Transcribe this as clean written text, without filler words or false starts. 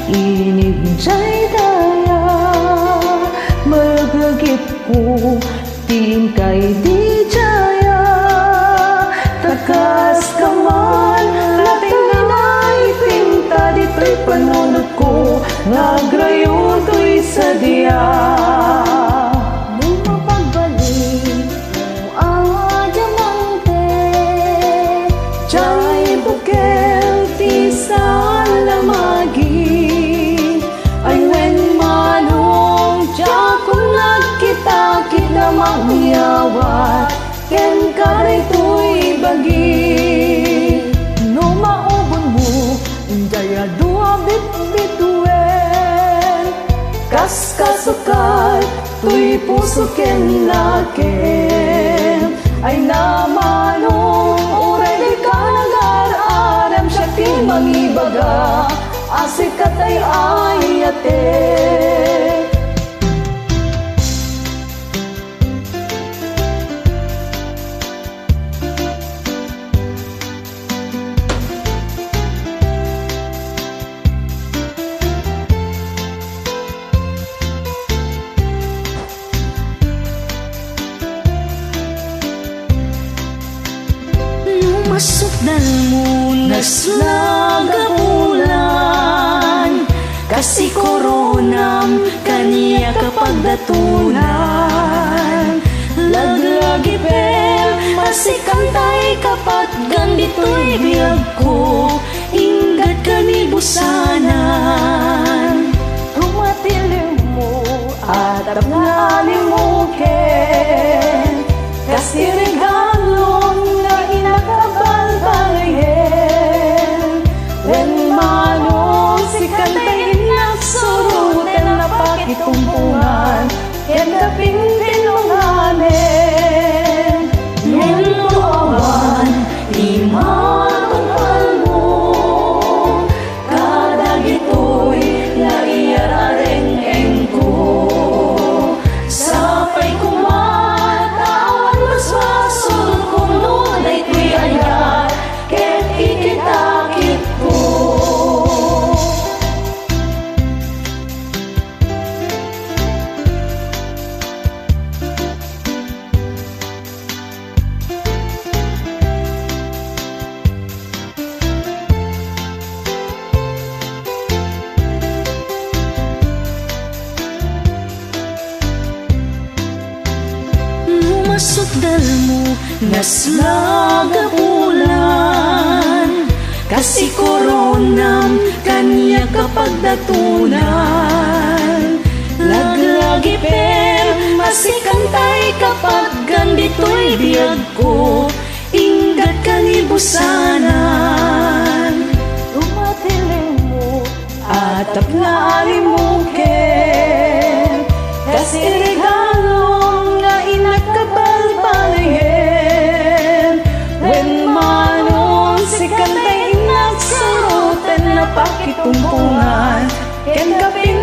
inig jay daya magagip ko tin kay di jaya takas kaman lating nanay pinta dito'y panunod ko nagrayo to'y sadya. Mangyawa ken karay to'y bagi no maubon mo jaya dua bit-bituin kas kasukal to'y puso ken laken ay namanong uray di ka nag-aram siya ti mangibaga asik katay ayate. Masukdal mo naslagapulan kasi koronam kaniya kapag datunan laglagi pel masikantay kapag gandito'y biyag ko ingat kanibusanan Tumatilim mo at apnalin mo ken kasi regalong na inakabalbalayen when manong si kantay inaksuruten na pakitumpungan ken kaping pinunganen Nuluawan di matungkal mo kadagito'y naiyarareng-eng ko sapay kumatawan maswasol kung nunay to'y ayat ket ikitakit ko. Masukdal mo naslagapulan kasi koronam kanya kapag datunan laglagi per masikantay kapag gandito'y biyag ko ingat kanibusanan tumatilim mo at apnalin mo ken kasi regalong na inakabalbalayen when manong si kantay inaksuruten na pakitumpungan ken kaping